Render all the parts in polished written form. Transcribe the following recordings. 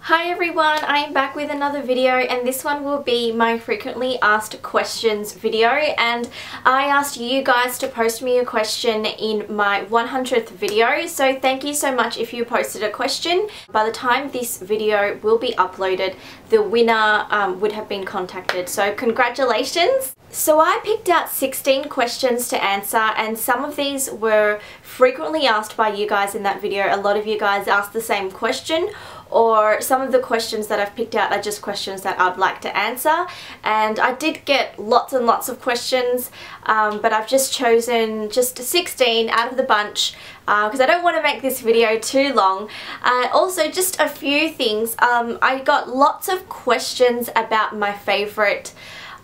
Hi everyone, I am back with another video, and this one will be my frequently asked questions video, and I asked you guys to post me a question in my 100th video, so thank you so much if you posted a question. By the time this video will be uploaded, the winner would have been contacted, so congratulations! So I picked out 16 questions to answer, and some of these were frequently asked by you guys in that video. A lot of you guys asked the same question, or some of the questions that I've picked out are just questions that I'd like to answer. And I did get lots and lots of questions, but I've just chosen just 16 out of the bunch because I don't want to make this video too long. Also, just a few things. I got lots of questions about my favourite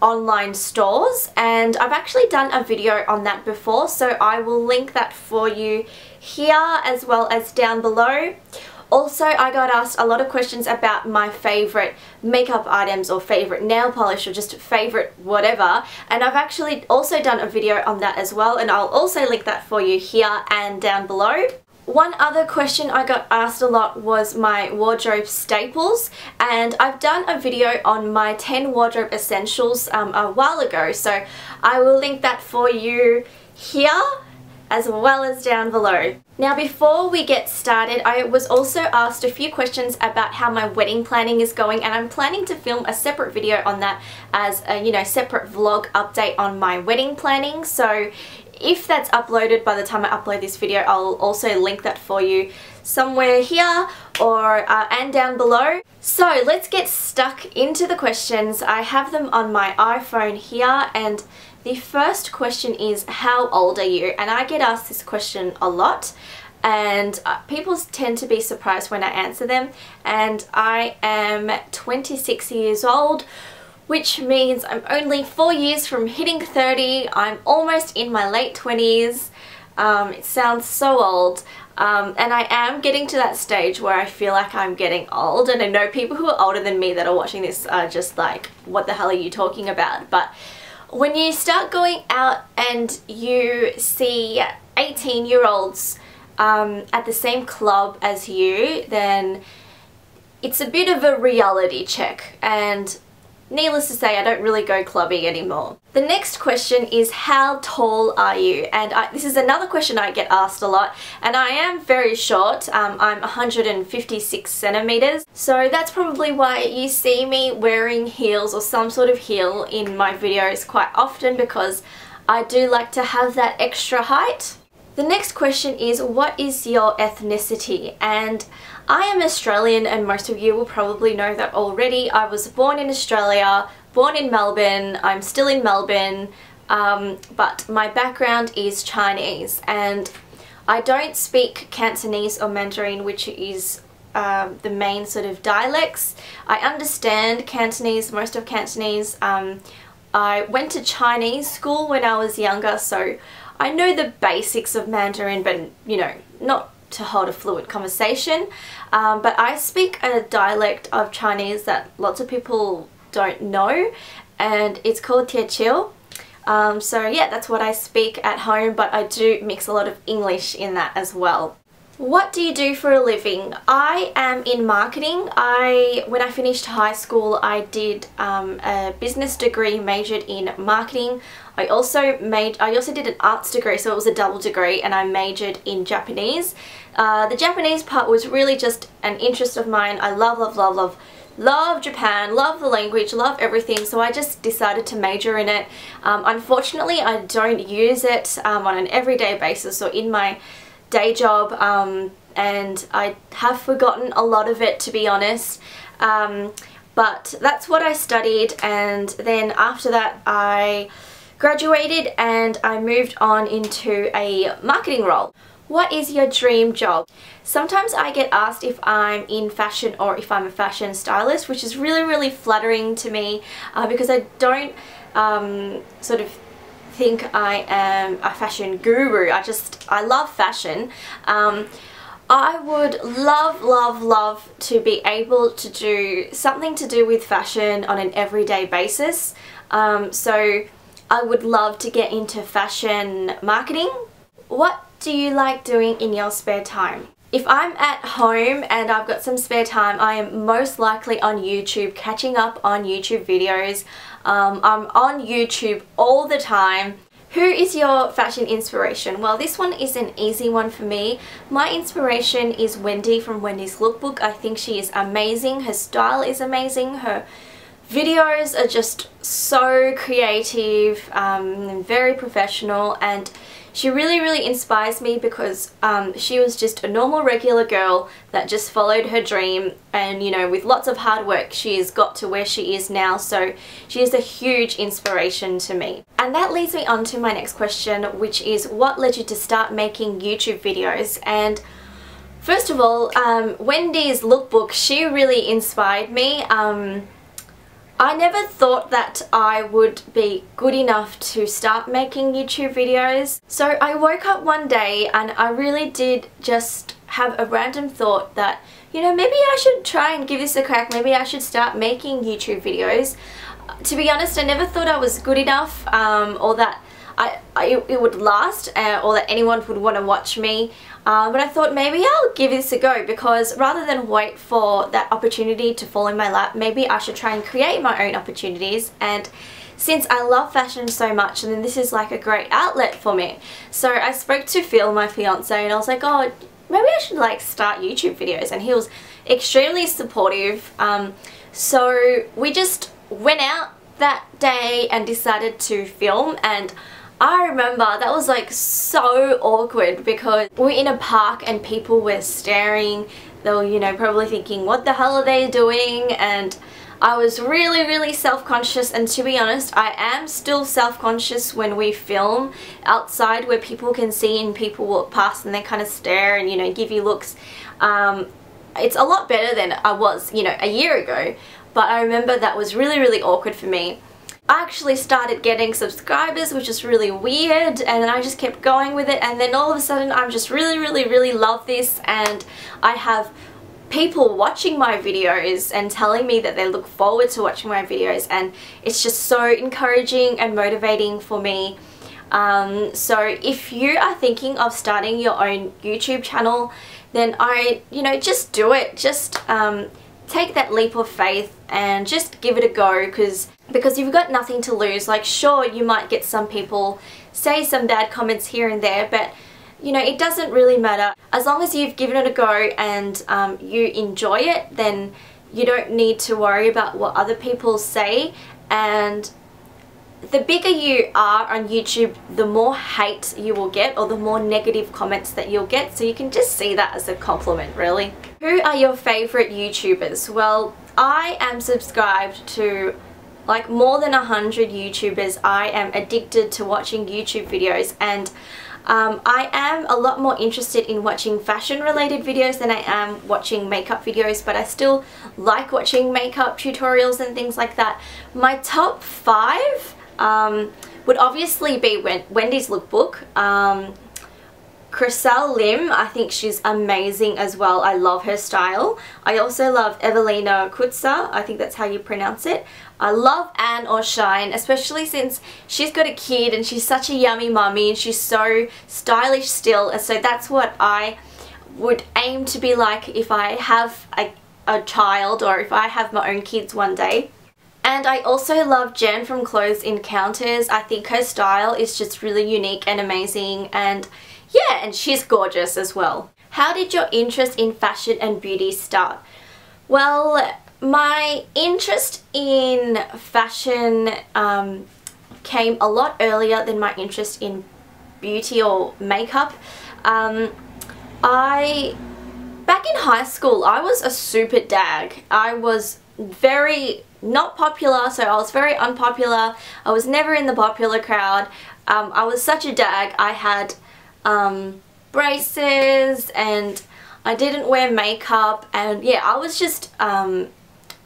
online stores, and I've actually done a video on that before, so I will link that for you here as well as down below. Also, I got asked a lot of questions about my favourite makeup items or favourite nail polish or just favourite whatever, and I've actually also done a video on that as well, and I'll also link that for you here and down below. One other question I got asked a lot was my wardrobe staples, and I've done a video on my 10 wardrobe essentials a while ago, so I will link that for you here as well as down below. Now, before we get started, I was also asked a few questions about how my wedding planning is going, and I'm planning to film a separate video on that as a separate vlog update on my wedding planning. So if that's uploaded by the time I upload this video, I'll also link that for you somewhere here or and down below. So let's get stuck into the questions. I have them on my iPhone here, and the first question is, how old are you? And I get asked this question a lot, and people tend to be surprised when I answer them. And I am 26 years old, which means I'm only 4 years from hitting 30. I'm almost in my late 20s. It sounds so old. And I am getting to that stage where I feel like I'm getting old, and I know people who are older than me that are watching this are just like, what the hell are you talking about? But when you start going out and you see 18-year-olds at the same club as you, then it's a bit of a reality check, and needless to say, I don't really go clubbing anymore. The next question is, how tall are you? And this is another question I get asked a lot, and I am very short. I'm 156 centimeters, so that's probably why you see me wearing heels or some sort of heel in my videos quite often, because I do like to have that extra height. The next question is, what is your ethnicity? And I am Australian, and most of you will probably know that already. I was born in Australia, born in Melbourne. I'm still in Melbourne, but my background is Chinese, and I don't speak Cantonese or Mandarin, which is the main sort of dialects. I understand Cantonese, most of Cantonese. I went to Chinese school when I was younger, so I know the basics of Mandarin, but not to hold a fluid conversation. But I speak a dialect of Chinese that lots of people don't know, and it's called Teochew. So yeah, that's what I speak at home, but I do mix a lot of English in that as well. What do you do for a living? I am in marketing. When I finished high school, I did a business degree, majored in marketing. I also did an arts degree, so it was a double degree, and I majored in Japanese. The Japanese part was really just an interest of mine. I love Japan, love the language, love everything, so I just decided to major in it. Unfortunately, I don't use it on an everyday basis or in my day job, and I have forgotten a lot of it, to be honest. But that's what I studied, and then after that I graduated and I moved on into a marketing role. What is your dream job? Sometimes I get asked if I'm in fashion or if I'm a fashion stylist, which is really flattering to me, because I don't sort of think I am a fashion guru. I love fashion. I would love to be able to do something to do with fashion on an everyday basis. So I would love to get into fashion marketing. What do you like doing in your spare time? If I'm at home and I've got some spare time, I am most likely on YouTube, catching up on YouTube videos. I'm on YouTube all the time. Who is your fashion inspiration? Well, this one is an easy one for me. My inspiration is Wendy from Wendy's Lookbook. I think she is amazing. Her style is amazing. Her videos are just so creative and very professional, and she really inspires me because she was just a normal regular girl that just followed her dream, and you know, with lots of hard work she has got to where she is now. So she is a huge inspiration to me. And that leads me on to my next question, which is what led you to start making YouTube videos? And first of all, Wendy's Lookbook, she really inspired me. I never thought that I would be good enough to start making YouTube videos. So I woke up one day and I really did just have a random thought that, you know, maybe I should try and give this a crack. Maybe I should start making YouTube videos. To be honest, I never thought I was good enough or that it would last or that anyone would want to watch me. But I thought maybe I'll give this a go, because rather than wait for that opportunity to fall in my lap, maybe I should try and create my own opportunities. And since I love fashion so much, and then this is like a great outlet for me. So I spoke to Phil, my fiance, and I was like, oh, maybe I should like start YouTube videos. And he was extremely supportive. So we just went out that day and decided to film, and I remember that was like so awkward because we were in a park and people were staring. They were, you know, probably thinking, what the hell are they doing? And I was really self-conscious, and to be honest, I am still self-conscious when we film outside where people can see and people walk past and they kind of stare and, you know, give you looks. It's a lot better than I was, you know, a year ago, but I remember that was really awkward for me. I actually started getting subscribers, which is really weird, and then I just kept going with it, and then all of a sudden I'm just really love this, and I have people watching my videos and telling me that they look forward to watching my videos, and it's just so encouraging and motivating for me. So if you are thinking of starting your own YouTube channel, then just do it. Just take that leap of faith and just give it a go, because you've got nothing to lose. Like, sure, you might get some people say some bad comments here and there, but you know, it doesn't really matter. As long as you've given it a go and you enjoy it, then you don't need to worry about what other people say. And the bigger you are on YouTube, the more hate you will get, or the more negative comments that you'll get. So you can just see that as a compliment, really. Who are your favorite YouTubers? Well, I am subscribed to like more than 100 YouTubers. I am addicted to watching YouTube videos, and I am a lot more interested in watching fashion related videos than I am watching makeup videos, but I still like watching makeup tutorials and things like that. My top 5 would obviously be Wendy's Lookbook, Chriselle Lim. I think she's amazing as well. I love her style. I also love Evelina Kutza. I think that's how you pronounce it. I love Anne or Shine, especially since she's got a kid and she's such a yummy mummy and she's so stylish still. And so that's what I would aim to be like if I have a child, or if I have my own kids one day. And I also love Jen from Clothes Encounters. I think her style is just really unique and amazing, and yeah, and she's gorgeous as well. How did your interest in fashion and beauty start? Well, my interest in fashion came a lot earlier than my interest in beauty or makeup. Back in high school, I was a super dag. I was very not popular, so I was very unpopular. I was never in the popular crowd. I was such a dag. I had braces and I didn't wear makeup, and yeah, I was just a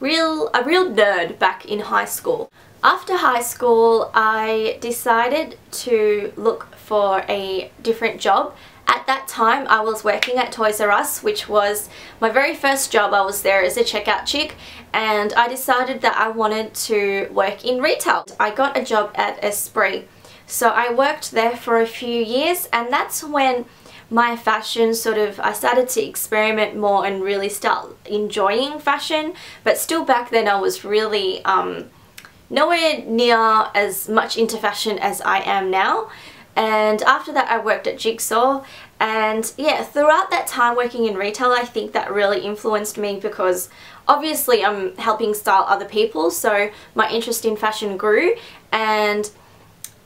real nerd back in high school. After high school, I decided to look for a different job. At that time, I was working at Toys R Us, which was my very first job. I was there as a checkout chick, and I decided that I wanted to work in retail. I got a job at Esprit. So I worked there for a few years, and that's when my fashion I started to experiment more and really start enjoying fashion, but still back then I was really nowhere near as much into fashion as I am now. And after that I worked at Jigsaw, and yeah, throughout that time working in retail, I think that really influenced me because obviously I'm helping style other people, so my interest in fashion grew. And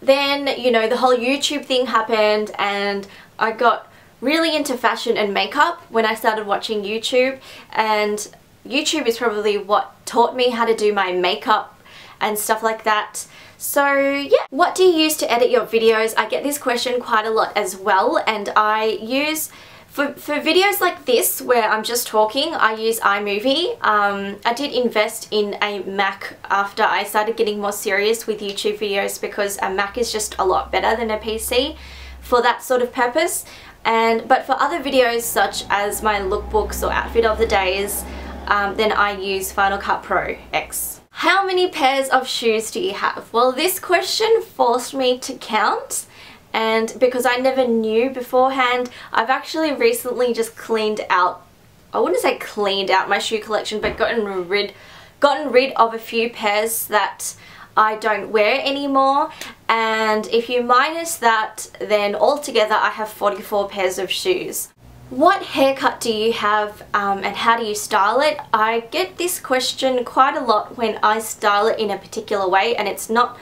then, you know, the whole YouTube thing happened and I got really into fashion and makeup when I started watching YouTube, and YouTube is probably what taught me how to do my makeup and stuff like that. So yeah, what do you use to edit your videos? I get this question quite a lot as well, and I use, for videos like this where I'm just talking, I use iMovie. I did invest in a Mac after I started getting more serious with YouTube videos because a Mac is just a lot better than a PC for that sort of purpose. But for other videos such as my lookbooks or outfit of the days, then I use Final Cut Pro X. How many pairs of shoes do you have? Well, this question forced me to count, and because I never knew beforehand, I've actually recently just cleaned out, I wouldn't say cleaned out my shoe collection, but gotten rid of a few pairs that I don't wear anymore. And if you minus that, then altogether I have 44 pairs of shoes. What haircut do you have and how do you style it? I get this question quite a lot when I style it in a particular way, and it's not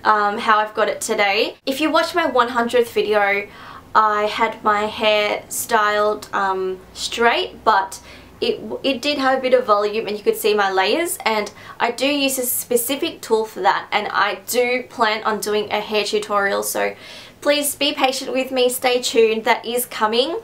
how I've got it today. If you watch my 100th video, I had my hair styled straight, but it did have a bit of volume and you could see my layers, and I do use a specific tool for that, and I do plan on doing a hair tutorial, so please be patient with me, stay tuned, that is coming.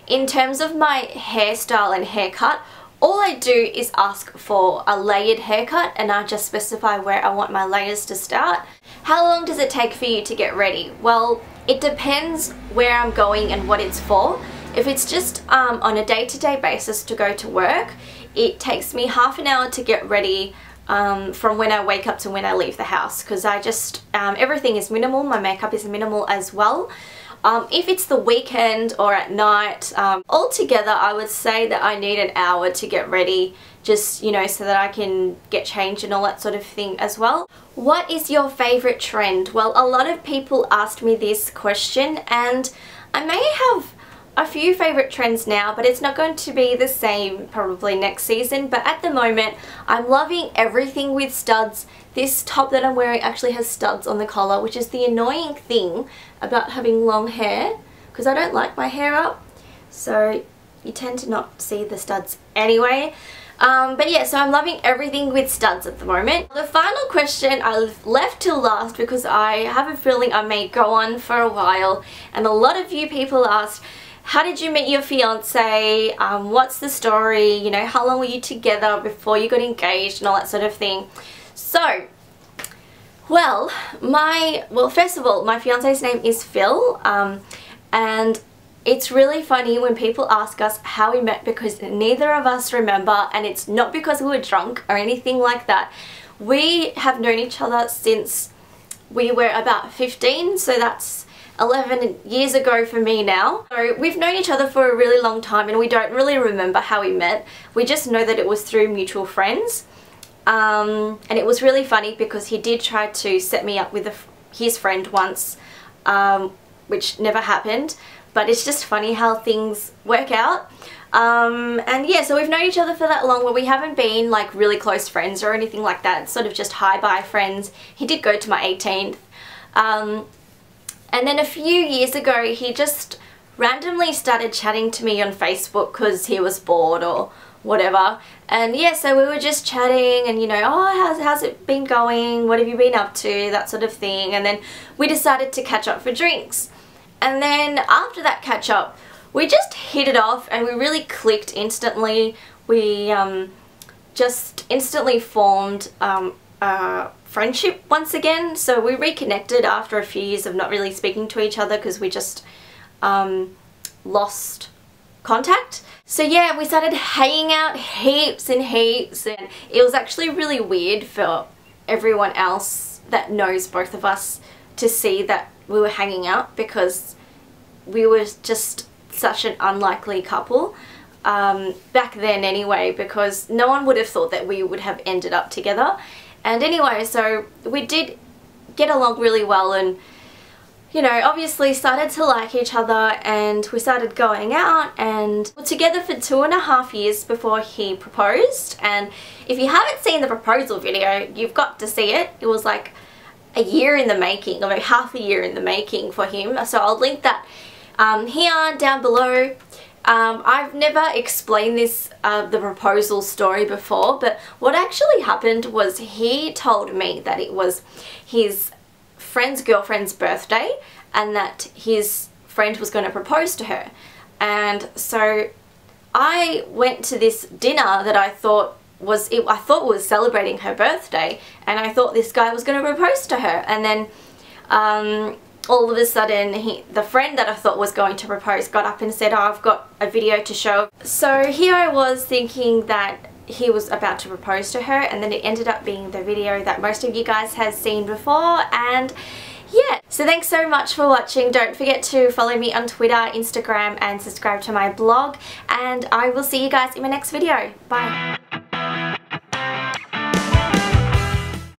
In terms of my hairstyle and haircut, all I do is ask for a layered haircut, and I just specify where I want my layers to start. How long does it take for you to get ready? Well, it depends where I'm going and what it's for. If it's just on a day-to-day basis to go to work, it takes me half an hour to get ready from when I wake up to when I leave the house, because I just, everything is minimal, my makeup is minimal as well. If it's the weekend or at night, altogether I would say that I need an hour to get ready, just, you know, so that I can get changed and all that sort of thing as well. What is your favourite trend? Well, a lot of people asked me this question, and I may have a few favourite trends now, but it's not going to be the same probably next season. But at the moment, I'm loving everything with studs. This top that I'm wearing actually has studs on the collar, which is the annoying thing about having long hair, because I don't like my hair up, so you tend to not see the studs anyway. But yeah, so I'm loving everything with studs at the moment. The final question I've left till last because I have a feeling I may go on for a while, and a lot of you people asked, how did you meet your fiance? What's the story? You know, how long were you together before you got engaged and all that sort of thing? So, well, first of all, my fiance's name is Phil, and it's really funny when people ask us how we met because neither of us remember, and it's not because we were drunk or anything like that. We have known each other since we were about 15, so that's 11 years ago for me now. So we've known each other for a really long time, and we don't really remember how we met. We just know that it was through mutual friends. And it was really funny because he did try to set me up with his friend once, which never happened, but it's just funny how things work out. And yeah, so we've known each other for that long, but we haven't been like really close friends or anything like that. It's sort of just hi-bye friends. He did go to my 18th. And then a few years ago, he just randomly started chatting to me on Facebook because he was bored or whatever. And yeah, so we were just chatting and, you know, oh, how's it been going? What have you been up to? That sort of thing. And then we decided to catch up for drinks. And then after that catch up, we just hit it off and we really clicked instantly. We just instantly formed friendship once again. So we reconnected after a few years of not really speaking to each other because we just lost contact. So yeah, we started hanging out heaps and heaps, and it was actually really weird for everyone else that knows both of us to see that we were hanging out because we were just such an unlikely couple. Back then anyway, because no one would have thought that we would have ended up together. And anyway, so we did get along really well, and you know, obviously started to like each other, and we started going out, and we were together for 2.5 years before he proposed. And if you haven't seen the proposal video, you've got to see it. It was like a year in the making, or maybe half a year in the making for him. So I'll link that here down below. I've never explained this, the proposal story before, but what actually happened was he told me that it was his friend's girlfriend's birthday and that his friend was going to propose to her. And so I went to this dinner that I thought was celebrating her birthday, and I thought this guy was going to propose to her. And then all of a sudden, the friend that I thought was going to propose got up and said, "Oh, I've got a video to show." So here I was thinking that he was about to propose to her, and then it ended up being the video that most of you guys have seen before. And yeah, so thanks so much for watching. Don't forget to follow me on Twitter, Instagram, and subscribe to my blog, and I will see you guys in my next video. Bye.